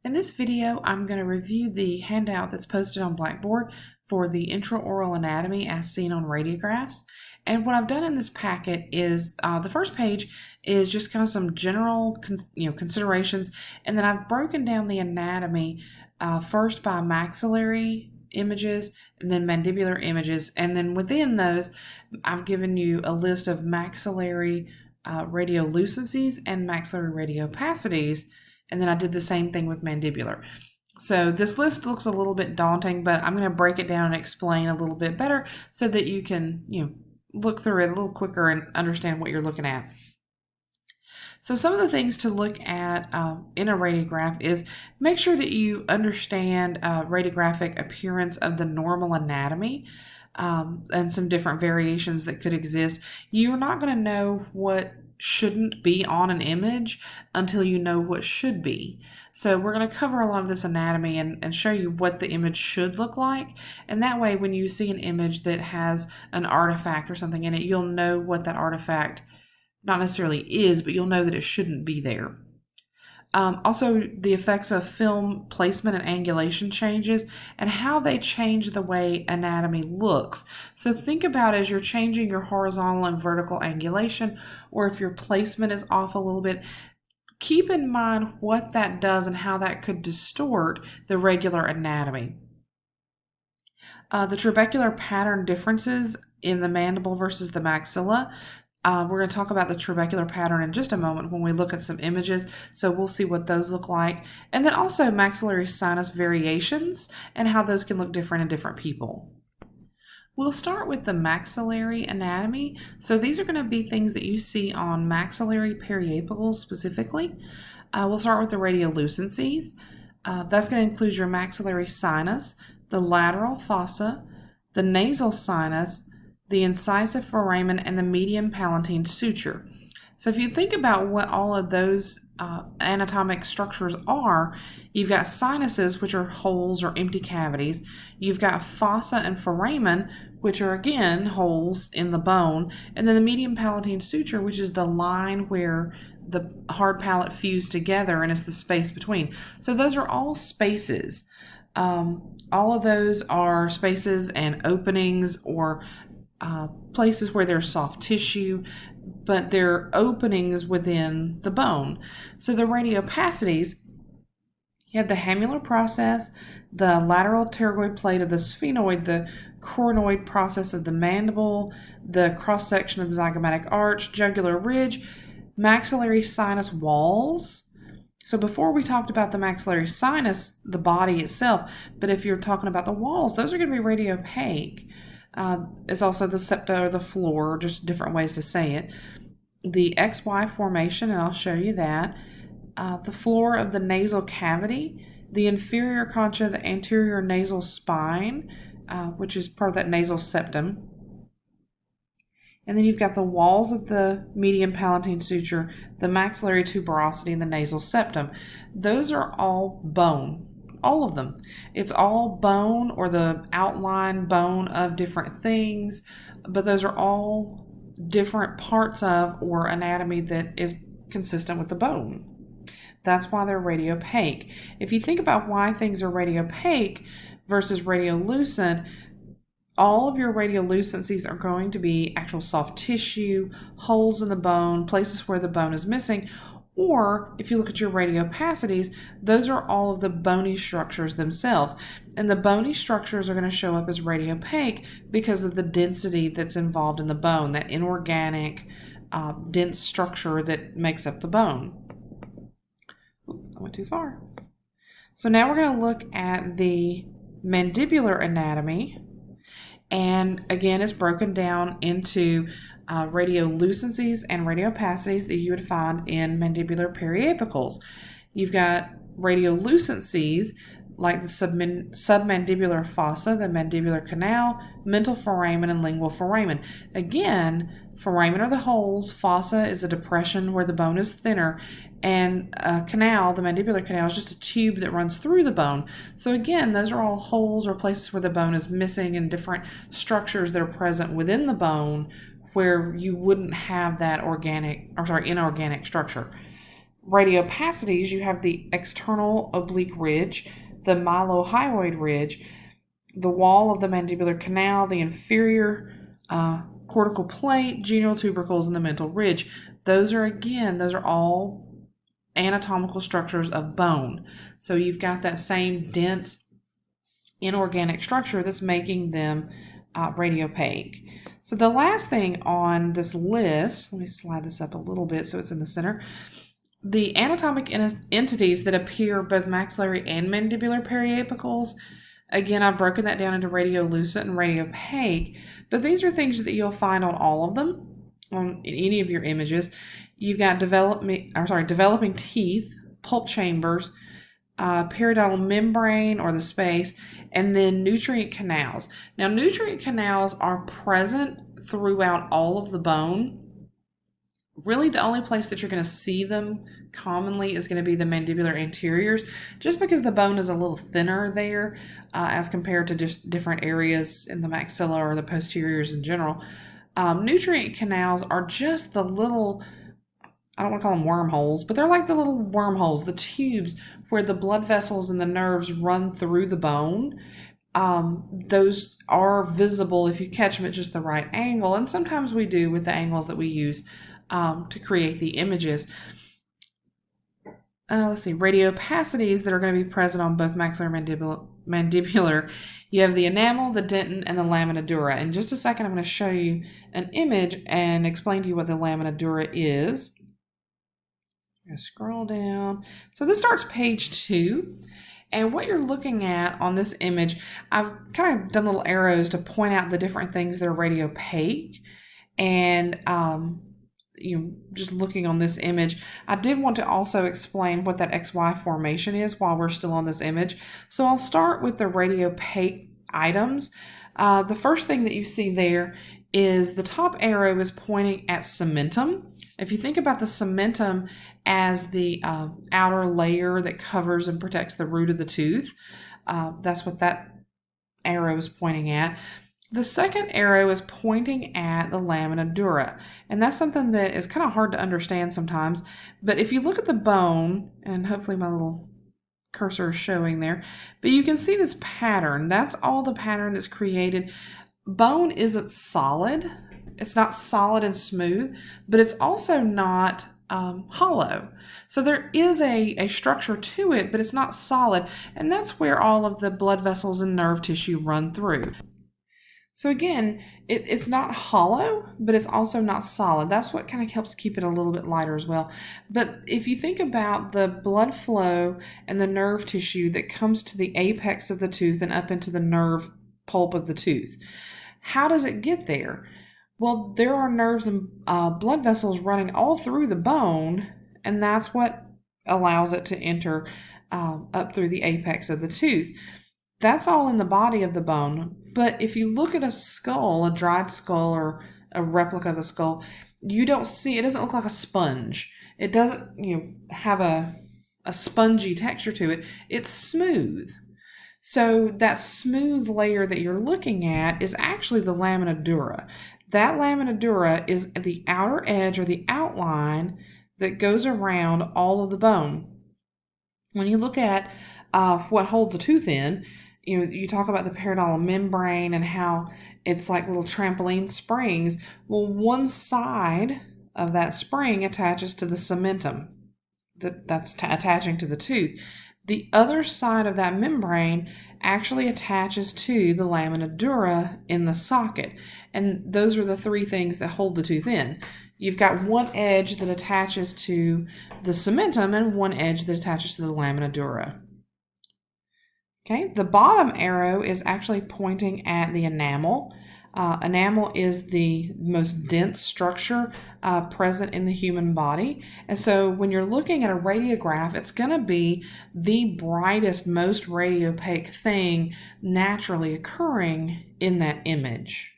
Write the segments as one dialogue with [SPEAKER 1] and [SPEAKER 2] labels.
[SPEAKER 1] In this video, I'm going to review the handout that's posted on Blackboard for the intraoral anatomy as seen on radiographs. And what I've done in this packet is the first page is just kind of some general considerations, and then I've broken down the anatomy first by maxillary images and then mandibular images, and then within those I've given you a list of maxillary radiolucencies and maxillary radiopacities. And then I did the same thing with mandibular. So this list looks a little bit daunting, but I'm going to break it down and explain a little bit better so that you can, look through it a little quicker and understand what you're looking at. So some of the things to look at in a radiograph is make sure that you understand radiographic appearance of the normal anatomy and some different variations that could exist. You're not going to know what shouldn't be on an image until you know what should be. So we're going to cover a lot of this anatomy and show you what the image should look like. And that way, when you see an image that has an artifact or something in it, you'll know what that artifact not necessarily is, but you'll know that it shouldn't be there. Also, the effects of film placement and angulation changes and how they change the way anatomy looks. So think about as you're changing your horizontal and vertical angulation, or if your placement is off a little bit, keep in mind what that does and how that could distort the regular anatomy. The trabecular pattern differences in the mandible versus the maxilla. We're going to talk about the trabecular pattern in just a moment when we look at some images, so we'll see what those look like. And then also maxillary sinus variations and how those can look different in different people. We'll start with the maxillary anatomy. So these are going to be things that you see on maxillary periapicals specifically. We'll start with the radiolucencies. That's going to include your maxillary sinus, the lateral fossa, the nasal sinus, the incisive foramen, and the median palatine suture. So if you think about what all of those anatomic structures are, you've got sinuses, which are holes or empty cavities. You've got fossa and foramen, which are again holes in the bone. And then the median palatine suture, which is the line where the hard palate fuse together and it's the space between. So those are all spaces. All of those are spaces and openings or places where there's soft tissue, but they're openings within the bone. So the radiopacities, you have the hamular process, the lateral pterygoid plate of the sphenoid, the coronoid process of the mandible, the cross-section of the zygomatic arch, jugular ridge, maxillary sinus walls. So before we talked about the maxillary sinus, the body itself, but if you're talking about the walls, those are going to be radiopaque. It's also the septa or the floor, just different ways to say it. The XY formation, and I'll show you that. The floor of the nasal cavity, the inferior concha, the anterior nasal spine, which is part of that nasal septum. And then you've got the walls of the median palatine suture, the maxillary tuberosity, and the nasal septum. Those are all bone. All of them. It's all bone or the outline bone of different things, but those are all different parts of or anatomy that is consistent with the bone. That's why they're radiopaque. If you think about why things are radiopaque versus radiolucent, all of your radiolucencies are going to be actual soft tissue, holes in the bone, places where the bone is missing. Or if you look at your radiopacities, those are all of the bony structures themselves. And the bony structures are going to show up as radiopaque because of the density that's involved in the bone, that inorganic, dense structure that makes up the bone. Oops, I went too far. So now we're going to look at the mandibular anatomy. And again, it's broken down into radiolucencies and radiopacities that you would find in mandibular periapicals. You've got radiolucencies like the submandibular fossa, the mandibular canal, mental foramen, and lingual foramen. Again, foramen are the holes, fossa is a depression where the bone is thinner, and canal, the mandibular canal, is just a tube that runs through the bone. So again, those are all holes or places where the bone is missing and different structures that are present within the bone where you wouldn't have that inorganic structure. radiopacities, you have the external oblique ridge, the mylohyoid ridge, the wall of the mandibular canal, the inferior cortical plate, genial tubercles, and the mental ridge. Those are all anatomical structures of bone. So you've got that same dense inorganic structure that's making them radiopaque. So the last thing on this list, let me slide this up a little bit so it's in the center. The anatomic entities that appear both maxillary and mandibular periapicals, again, I've broken that down into radiolucent and radiopaque, but these are things that you'll find on all of them, on any of your images. You've got developing teeth, pulp chambers, periodontal membrane or the space, and then nutrient canals. Now, nutrient canals are present throughout all of the bone. Really, the only place that you're going to see them commonly is going to be the mandibular anteriors, just because the bone is a little thinner there as compared to just different areas in the maxilla or the posteriors in general. Nutrient canals are just the little, I don't want to call them wormholes, but they're like the little wormholes, the tubes where the blood vessels and the nerves run through the bone. Those are visible if you catch them at just the right angle, and sometimes we do with the angles that we use to create the images. Let's see, radiopacities that are going to be present on both maxillary and mandibular. You have the enamel, the dentin, and the lamina dura. In just a second, I'm going to show you an image and explain to you what the lamina dura is. I'm going to scroll down. So this starts page 2. And what you're looking at on this image, I've kind of done little arrows to point out the different things that are radiopaque. And just looking on this image, I did want to also explain what that XY formation is while we're still on this image. So I'll start with the radiopaque items. The first thing that you see there is the top arrow is pointing at cementum. If you think about the cementum as the outer layer that covers and protects the root of the tooth, that's what that arrow is pointing at. The second arrow is pointing at the lamina dura, and that's something that is kind of hard to understand sometimes, but if you look at the bone, and hopefully my little cursor is showing there, but you can see this pattern. That's all the pattern that's created. Bone isn't solid. It's not solid and smooth, but it's also not hollow. So there is a structure to it, but it's not solid, and that's where all of the blood vessels and nerve tissue run through. So again, it's not hollow, but it's also not solid. That's what kind of helps keep it a little bit lighter as well. But if you think about the blood flow and the nerve tissue that comes to the apex of the tooth and up into the nerve pulp of the tooth, how does it get there? Well, there are nerves and blood vessels running all through the bone, and that's what allows it to enter up through the apex of the tooth. That's all in the body of the bone. But if you look at a skull, a dried skull or a replica of a skull, you don't see, it doesn't look like a sponge. It doesn't have a spongy texture to it. It's smooth. So that smooth layer that you're looking at is actually the lamina dura. That lamina dura is the outer edge or the outline that goes around all of the bone. When you look at what holds a tooth in, you talk about the periodontal membrane and how it's like little trampoline springs. Well, one side of that spring attaches to the cementum that's attaching to the tooth. The other side of that membrane actually attaches to the lamina dura in the socket. And those are the three things that hold the tooth in. You've got one edge that attaches to the cementum and one edge that attaches to the lamina dura. Okay, the bottom arrow is actually pointing at the enamel. Enamel is the most dense structure present in the human body. And so when you're looking at a radiograph, it's going to be the brightest, most radiopaque thing naturally occurring in that image.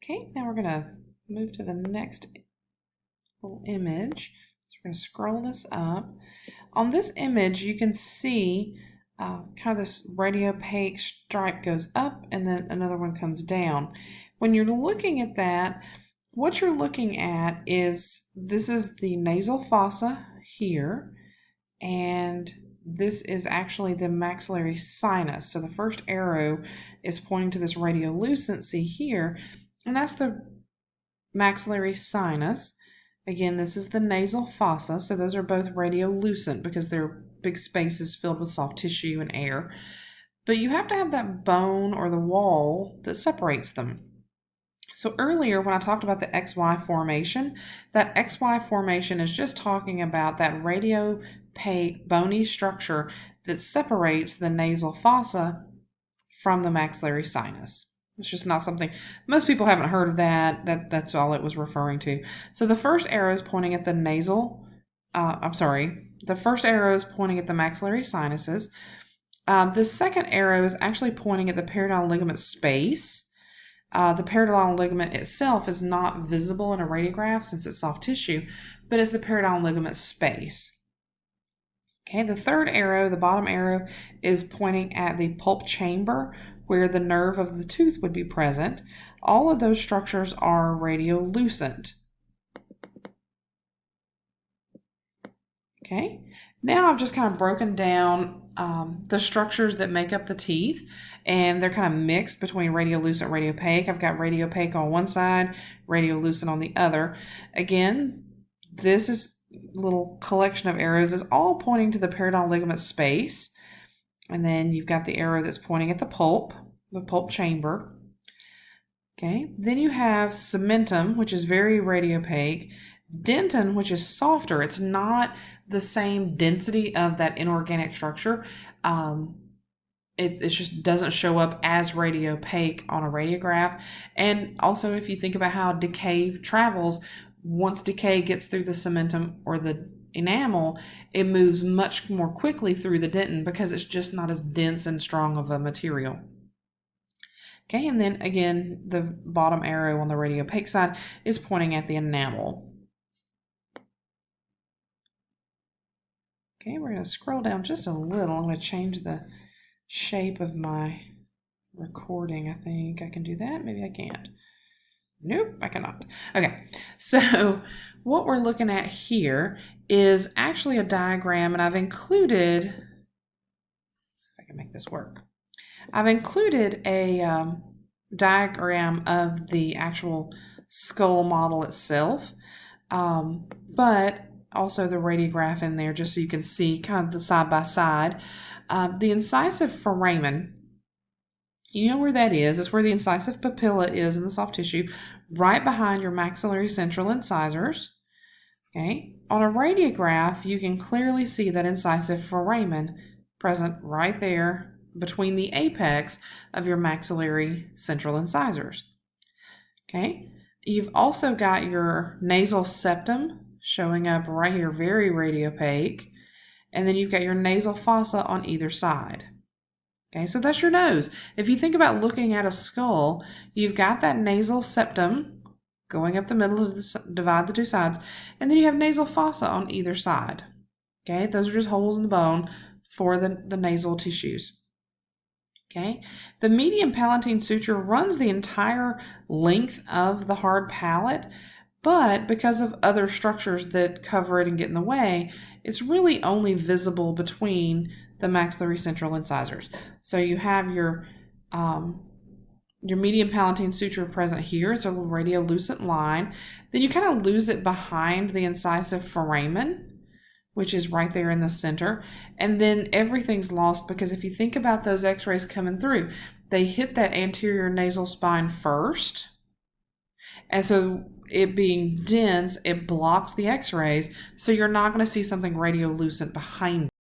[SPEAKER 1] Okay, now we're going to move to the next little image. So we're going to scroll this up. On this image, you can see kind of this radiopaque stripe goes up and then another one comes down. When you're looking at that, what you're looking at is, this is the nasal fossa here, and this is actually the maxillary sinus. So the first arrow is pointing to this radiolucency here, and that's the maxillary sinus. Again, this is the nasal fossa, so those are both radiolucent because they're big spaces filled with soft tissue and air. But you have to have that bone or the wall that separates them. So earlier when I talked about the XY formation, that XY formation is just talking about that radiopaque bony structure that separates the nasal fossa from the maxillary sinus. It's just not something, most people haven't heard of that. That's all it was referring to. So the first arrow is pointing at the the first arrow is pointing at the maxillary sinuses. The second arrow is actually pointing at the periodontal ligament space. The periodontal ligament itself is not visible in a radiograph since it's soft tissue, but it's the periodontal ligament space. Okay, the third arrow, the bottom arrow, is pointing at the pulp chamber where the nerve of the tooth would be present. All of those structures are radiolucent. Okay, now I've just kind of broken down the structures that make up the teeth, and they're kind of mixed between radiolucent and radiopaque. I've got radiopaque on one side, radiolucent on the other. Again, this is a little collection of arrows is all pointing to the periodontal ligament space, and then you've got the arrow that's pointing at the pulp chamber. Okay, then you have cementum, which is very radiopaque, dentin, which is softer. It's not the same density of that inorganic structure. It just doesn't show up as radiopaque on a radiograph. And also, if you think about how decay travels, once decay gets through the cementum or the enamel, it moves much more quickly through the dentin because it's just not as dense and strong of a material. Okay, and then again, the bottom arrow on the radiopaque side is pointing at the enamel. Okay, we're going to scroll down just a little. I'm going to change the shape of my recording. I think I can do that. Maybe I can't. Nope, I cannot. Okay, so what we're looking at here is actually a diagram, and I've included, if I can make this work, I've included a diagram of the actual skull model itself, but also the radiograph in there just so you can see kind of the side by side. The incisive foramen, you know where that is. It's where the incisive papilla is in the soft tissue, right behind your maxillary central incisors. Okay, on a radiograph, you can clearly see that incisive foramen present right there between the apex of your maxillary central incisors. Okay, you've also got your nasal septum showing up right here, very radiopaque, and then you've got your nasal fossa on either side. Okay, so that's your nose. If you think about looking at a skull, you've got that nasal septum going up the middle of divide the two sides, and then you have nasal fossa on either side. Okay, those are just holes in the bone for the nasal tissues. Okay, the median palatine suture runs the entire length of the hard palate, but because of other structures that cover it and get in the way, it's really only visible between the maxillary central incisors. So you have your median palatine suture present here. It's a radiolucent line. Then you kind of lose it behind the incisive foramen, which is right there in the center. And then everything's lost because if you think about those x-rays coming through, they hit that anterior nasal spine first. And so it being dense, it blocks the x-rays. So you're not going to see something radiolucent behind